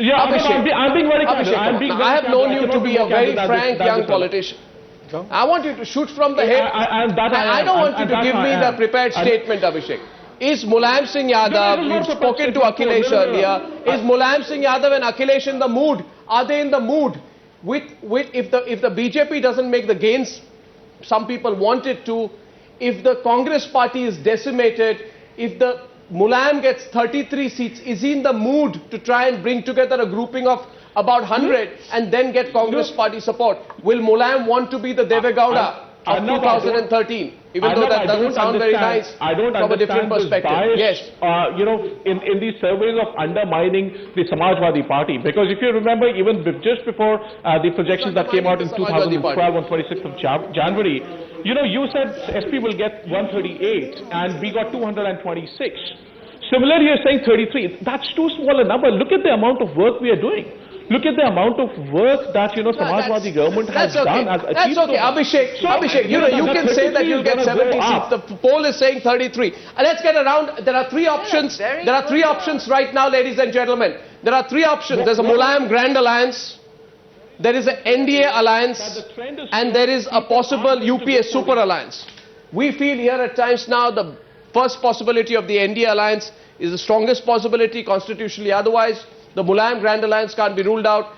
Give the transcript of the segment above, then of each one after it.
Yeah, Abhishek, I'm being very candid. Abhishek, I have known you to be a very frank young politician. I want you to shoot from the hip. I don't want you to give me the prepared statement, Abhishek. Is Mulayam Singh Yadav, you've spoken to Akhilesh earlier, is Mulayam Singh Yadav and Akhilesh in the mood? Are they in the mood? If the BJP doesn't make the gains some people want it to, if the Congress party is decimated, if the Mulayam gets 33 seats, is he in the mood to try and bring together a grouping of about 100 and then get Congress party support? Will Mulayam want to be the Deve Gowda of 2013? Even though that doesn't sound very nice from a different perspective. Yes. In these surveys of undermining the Samajwadi Party. Because if you remember, even just before the projections that came out in 2012 on 26th of January, you said SP will get 138 and we got 226. Similarly, you're saying 33. That's too small a number. Look at the amount of work we are doing. Look at the amount of work that, Samajwadi government has done. That's okay. Abhishek, you can say that you'll get 70 seats. The poll is saying 33. Let's get around. There are three options. There are three options right now, ladies and gentlemen. There are three options. There's a Mulayam Grand Alliance. There is an NDA alliance. And there is a possible UPA Super Alliance. We feel here at times now the first possibility of the NDA alliance is the strongest possibility constitutionally. Otherwise, the Mulayam Grand Alliance can't be ruled out,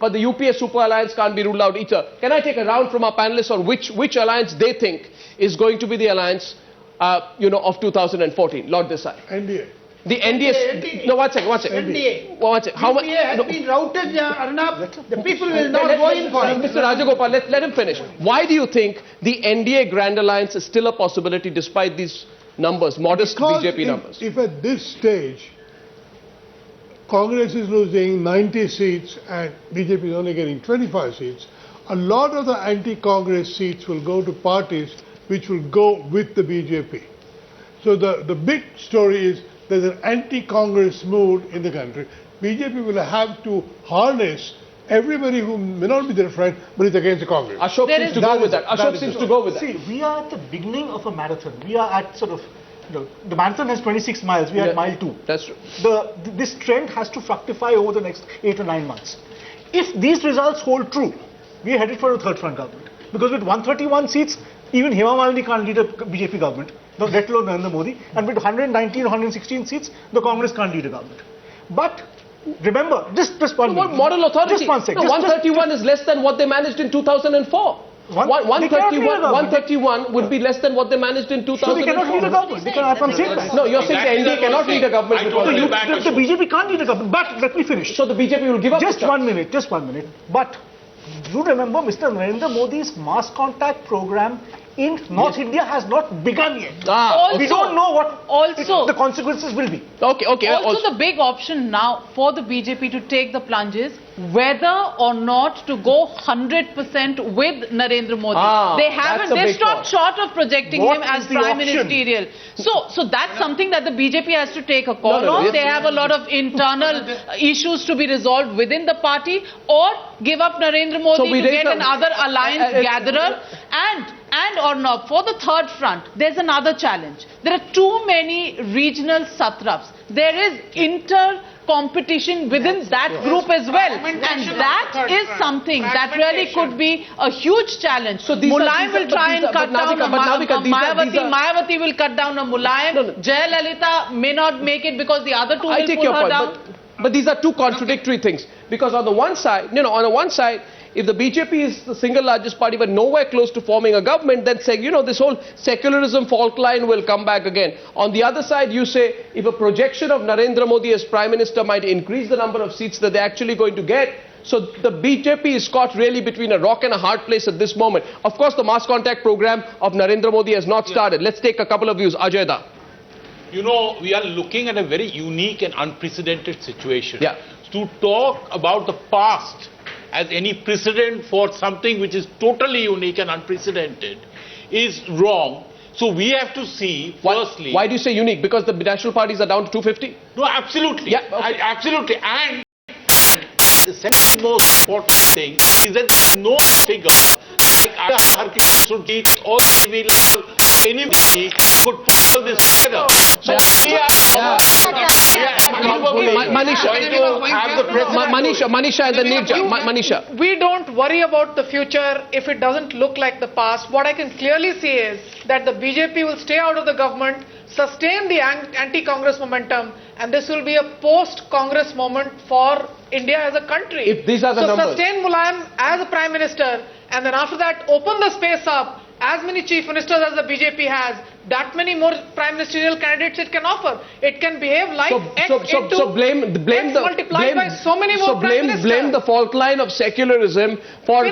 but the UPA Super Alliance can't be ruled out either. Can I take a round from our panelists on which alliance they think is going to be the alliance, of 2014? Lord Desai. NDA. The NDA. No, one second. NDA. One second. How much? has been routed, Arnab. The people will not go in for it. Mr. Rajagopal, let him finish. Why do you think the NDA Grand Alliance is still a possibility despite these numbers, modest BJP numbers? If at this stage Congress is losing 90 seats and BJP is only getting 25 seats, a lot of the anti-Congress seats will go to parties which will go with the BJP. So the big story is there's an anti-Congress mood in the country. BJP will have to harness everybody who may not be their friend, but is against the Congress. Ashok seems to go with that. Ashok seems to go with that. See, we are at the beginning of a marathon. We are at sort of, the marathon has 26 miles. We are at mile 2. That's true. This trend has to fructify over the next 8 or 9 months. If these results hold true, we are headed for a third front government. Because with 131 seats, even Hema Malini can't lead a BJP government, let alone Narendra Modi. And with 119 or 116 seats, the Congress can't lead a government. But remember, just one minute. Model authority. Just one second. No, 131 is less than what they managed in 2004. 131 would be less than what they managed in 2004. So they cannot lead a government. They cannot say that. No, you're saying the NDA cannot lead a government. The BJP can't lead a government. But let me finish. So the BJP will give up. Just 1 minute. But do remember, Mr. Narendra Modi's mass contact program in North India has not begun yet. We don't know what the consequences will be. Okay. Also, the big option now for the BJP to take the plunges, whether or not to go 100% with Narendra Modi. They haven't. They stopped short of projecting him as prime ministerial. So that's something that the BJP has to take a call on. They have a lot of internal issues to be resolved within the party, or give up Narendra Modi to get another alliance gatherer. And or not, for the third front, there's another challenge. There are too many regional satraps. There is competition within that group as well. And that is something that really could be a huge challenge. So Mulayam will try and cut down a Mayawati. Mayawati will cut down a Mulayam. Jayalalitha may not make it because the other two will pull her down. But these are two contradictory things. Because on the one side, if the BJP is the single largest party but nowhere close to forming a government, then say, this whole secularism fault line will come back again. On the other side, you say if a projection of Narendra Modi as Prime Minister might increase the number of seats that they're actually going to get. So the BJP is caught really between a rock and a hard place at this moment. Of course, the mass contact program of Narendra Modi has not started. Let's take a couple of views. Ajay Da. We are looking at a very unique and unprecedented situation. To talk about the past as any precedent for something which is totally unique and unprecedented is wrong. So we have to see, firstly... Why do you say unique? Because the national parties are down to 250? No, absolutely. Absolutely. And the second most important thing is that there is no figure like Harkishan Surjit or Devi Lal anybody could put all this together. So we are Manisha and then Manisha. We don't worry about the future if it doesn't look like the past. What I can clearly see is that the BJP will stay out of the government, sustain the anti-Congress momentum, and this will be a post-Congress moment for India as a country. If these are the numbers. Sustain Mulayam as a Prime Minister, and then after that open the space up. As many chief ministers as the BJP has, that many more prime ministerial candidates it can offer. It can behave like blame the fault line of secularism for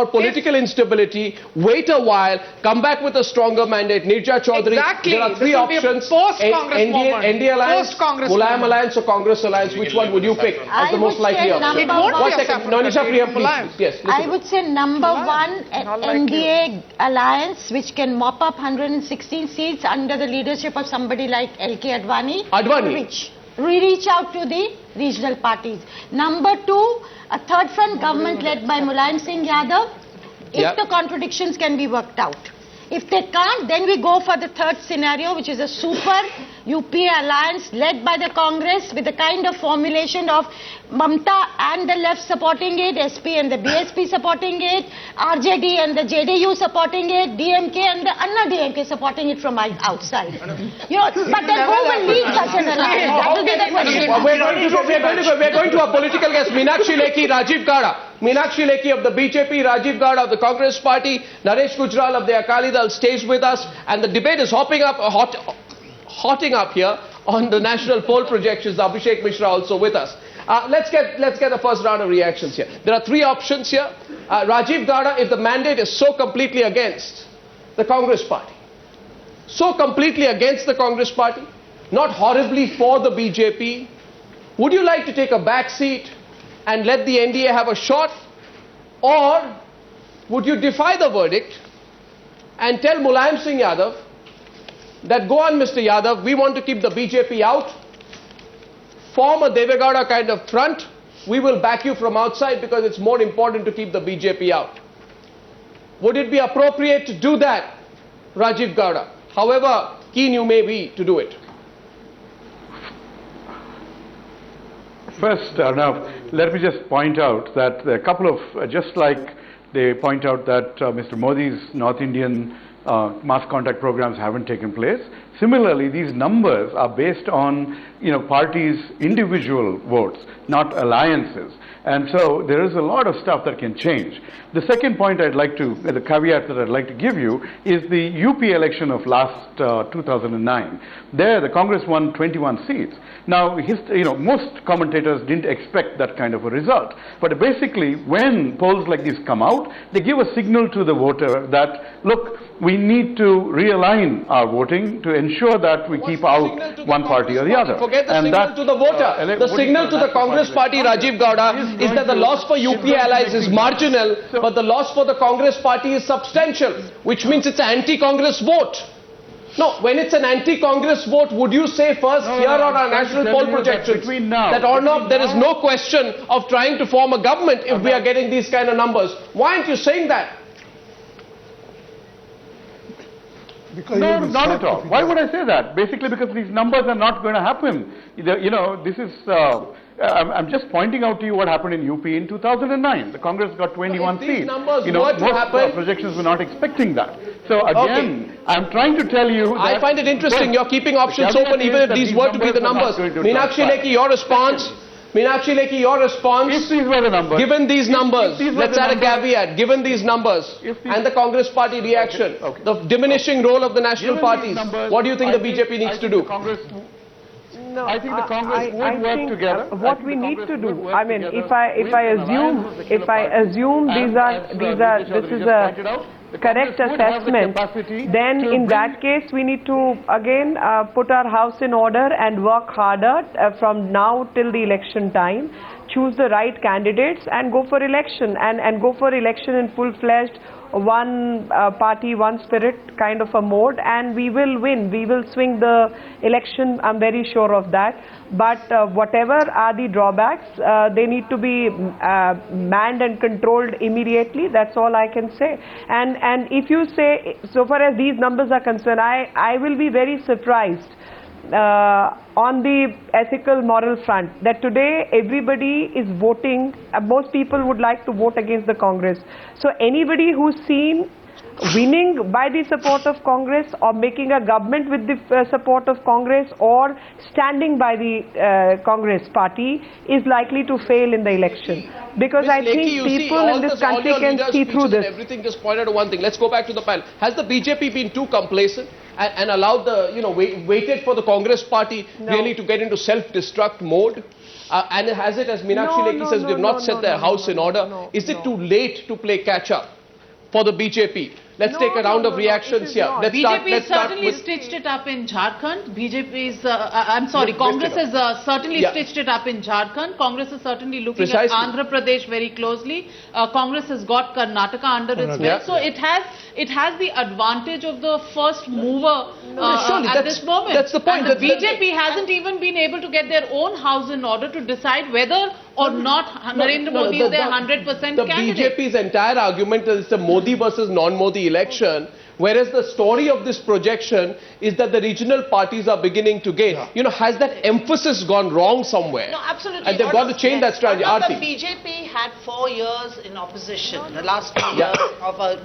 political instability. Wait a while, come back with a stronger mandate. Nirja Chaudhary, there are three options: NDA alliance, Mulayam alliance, or Congress alliance. Which one would you pick as the most likely option? It won't be a separate Yes, I would say number one, NDA alliance, which can mop up 116 seats under the leadership of somebody like L.K. Advani. Reach out to the regional parties. Number two, a third front government led by Mulayam Singh Yadav, if the contradictions can be worked out. If they can't, then we go for the third scenario, which is a super UPA alliance led by the Congress with the kind of formulation of Mamta and the left supporting it, SP and the BSP supporting it, RJD and the JDU supporting it, DMK and the Anna DMK supporting it from outside. But then who will lead such an alliance? That will be the question. We're going to a political guest, Meenakshi Lekhi, Rajiv Gada. Meenakshi Lekhi of the BJP, Rajiv Gada of the Congress Party, Naresh Gujral of the Akali Dal stays with us, and the debate is hotting up here on the national poll projections. Abhishek Mishra also with us. Let's get the first round of reactions here. There are three options here. Rajiv Gada, if the mandate is so completely against the Congress Party, not horribly for the BJP, would you like to take a back seat and let the NDA have a shot, or would you defy the verdict and tell Mulayam Singh Yadav that go on Mr. Yadav, we want to keep the BJP out, form a Devegowda kind of front, we will back you from outside because it's more important to keep the BJP out. Would it be appropriate to do that, Rajiv Gowda, however keen you may be to do it? First, Arnav, let me just point out that there are a couple of, just like they point out that Mr. Modi's North Indian mass contact programs haven't taken place. Similarly, these numbers are based on, parties' individual votes, not alliances. And so there is a lot of stuff that can change. The second point the caveat that I'd like to give you is the UP election of last 2009. There, the Congress won 21 seats. Now, most commentators didn't expect that kind of a result. But basically, when polls like this come out, they give a signal to the voter that, look, we need to realign our voting to ensure that we keep out one party or the other. Forget the signal to the voter. The signal to the Congress Party, Rajiv Gowda, is that the loss for UPA allies is marginal, but the loss for the Congress Party is substantial, which means it's an anti-Congress vote. No, when it's an anti-Congress vote, would you say first here on our national poll projections that Arnav, there is no question of trying to form a government if we are getting these kind of numbers? Why aren't you saying that? No, not at all. Why would I say that? Basically because these numbers are not going to happen. This is, I'm just pointing out to you what happened in UP in 2009. The Congress got 21 seats. Most projections were not expecting that. So again, I'm trying to tell you that I find it interesting. You're keeping options open even if these were to be the numbers. Meenakshi Lekhi, your response? Meenakshi Lekhi, your response? If these were the numbers. Given these numbers, let's add a caveat. Given these numbers and the Congress Party reaction, the diminishing role of the national parties, what do you think the BJP needs to do? No, I think the Congress would work together. What we need to do, I mean, if I assume this is a correct assessment, then in that case we need to again put our house in order and work harder from now till the election time, choose the right candidates and go for election and go for election in full-fledged one party, one spirit kind of a mode, and we will win. We will swing the election, I'm very sure of that. But whatever are the drawbacks, they need to be manned and controlled immediately. That's all I can say. And if you say, so far as these numbers are concerned, I will be very surprised on the ethical moral front that today everybody is voting, most people would like to vote against the Congress. So anybody who's seen winning by the support of Congress or making a government with the support of Congress or standing by the Congress party is likely to fail in the election. Because Ms. I think people in this country can see through this. Everything just pointed to one thing. Let's go back to the panel. Has the BJP been too complacent and allowed the, waited for the Congress party really to get into self-destruct mode? And has it, as Meenakshi Lekhi says, they've not set their house in order? Is it too late to play catch-up for the BJP? Let's take a round of reactions here. BJP has certainly stitched it up in Jharkhand. Congress has certainly stitched it up in Jharkhand. Congress is certainly looking at Andhra Pradesh very closely. Congress has got Karnataka under its belt. So it has the advantage of the first mover at this moment. That's the point. And the BJP hasn't even been able to get their own house in order to decide whether or not Narendra Modi is their 100% candidate. The BJP's entire argument is the Modi versus non-Modi election, whereas the story of this projection is that the regional parties are beginning to gain. Has that emphasis gone wrong somewhere? No, absolutely. And they've got to change that strategy. The BJP had 4 years in opposition, the last 2 years of a,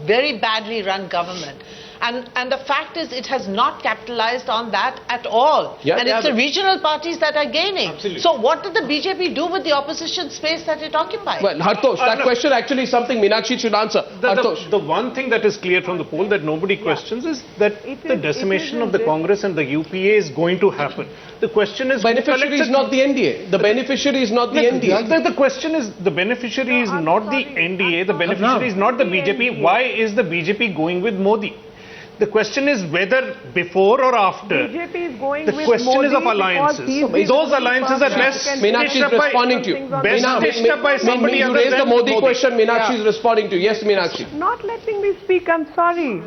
very badly run government. And the fact is, it has not capitalized on that at all. And it's the regional parties that are gaining. Absolutely. So what did the BJP do with the opposition space that it occupied? Well, Hartosh, that question actually is something Meenakshi should answer. The one thing that is clear from the poll that nobody questions is that the decimation of the Congress and the UPA is going to happen. The question is... Beneficiary is not the NDA. The beneficiary is not the NDA. The question is, the beneficiary is not the NDA, the beneficiary is not the BJP. Why is the BJP going with Modi? The question is whether before or after. BJP is going the with question Modi is of alliances. Those alliances are best Meenakshi is responding to you. Stitched up by somebody you other raised than the Modi question, Meenakshi is responding to you. Yes, Meenakshi. Not letting me speak, I'm sorry.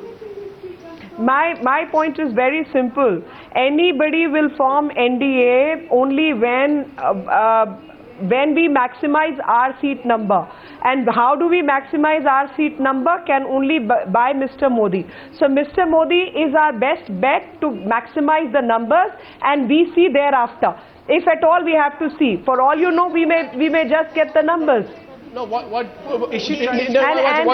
My point is very simple. Anybody will form NDA only when we maximize our seat number. And how do we maximize our seat number? Can only by Mr. Modi. So Mr. Modi is our best bet to maximize the numbers, and we see thereafter. If at all we have to see. For all you know, we may just get the numbers. No, what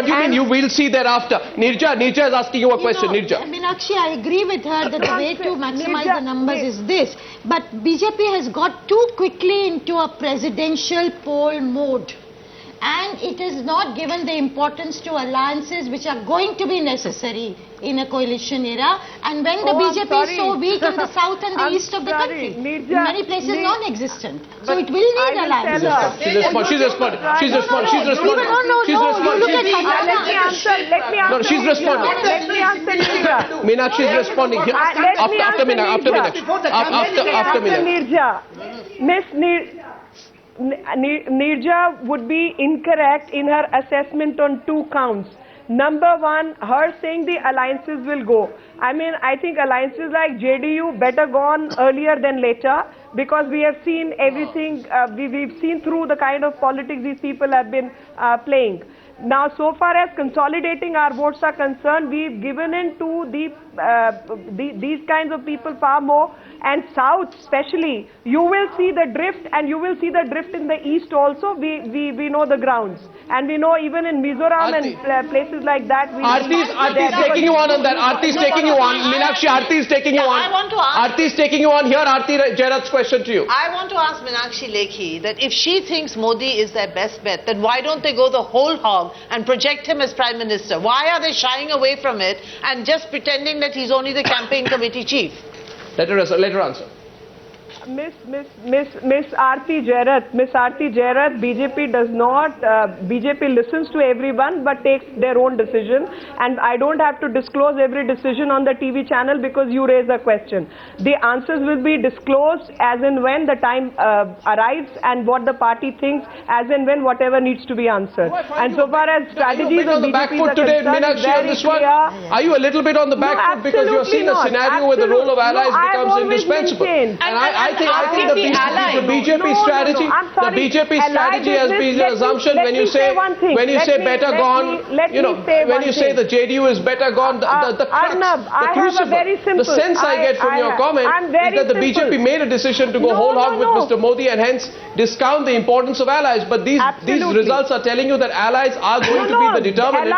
do you mean you will see thereafter? Nirja is asking you a question. Nirja. Meenakshi, I agree with her that the way to maximize the numbers is this. But BJP has got too quickly into a presidential poll mode. And it is not given the importance to alliances which are going to be necessary in a coalition era. And when the BJP is so weak in the south and the east of the country, in many places non-existent. So it will need alliances. She's responding. She's responding. She's responding. She's responding. Let me answer. Meenakshi is responding. After Meenakshi. After Nirja. Miss Nirja would be incorrect in her assessment on 2 counts. Number one, her saying the alliances will go. I mean, I think alliances like JDU better gone earlier than later, because we have seen everything, we've seen through the kind of politics these people have been playing. Now, so far as consolidating our votes are concerned, we've given in to these kinds of people far more. And south especially, you will see the drift, and you will see the drift in the east also. We know the grounds. And we know even in Mizoram and places like that. Aarti is taking you on that. Aarti is taking you on. Meenakshi, Aarti is taking you on. I want to ask. Aarti is taking you on. Here, Aarti, Jairat's question to you. I want to ask Meenakshi Lekhi that if she thinks Modi is their best bet, then why don't they go the whole hog and project him as Prime Minister? Why are they shying away from it and just pretending that he's only the campaign committee chief? Let her answer. Miss Aarti Jairat, BJP does not, BJP listens to everyone but takes their own decision, and I don't have to disclose every decision on the TV channel because you raise a question. The answers will be disclosed as and when the time arrives, and what the party thinks as and when whatever needs to be answered. And so far as strategies of BJP are concerned, very clear. Are you a little bit on the back foot because you're seeing a scenario where the role of allies becomes indispensable? And I think the BJP strategy has been an assumption when you say better gone, you know, when you say the JDU is better gone, the sense I get from your comment is that the BJP made a decision to go whole hog with Mr. Modi and hence discount the importance of allies. But these results are telling you that allies are going to be the determinant.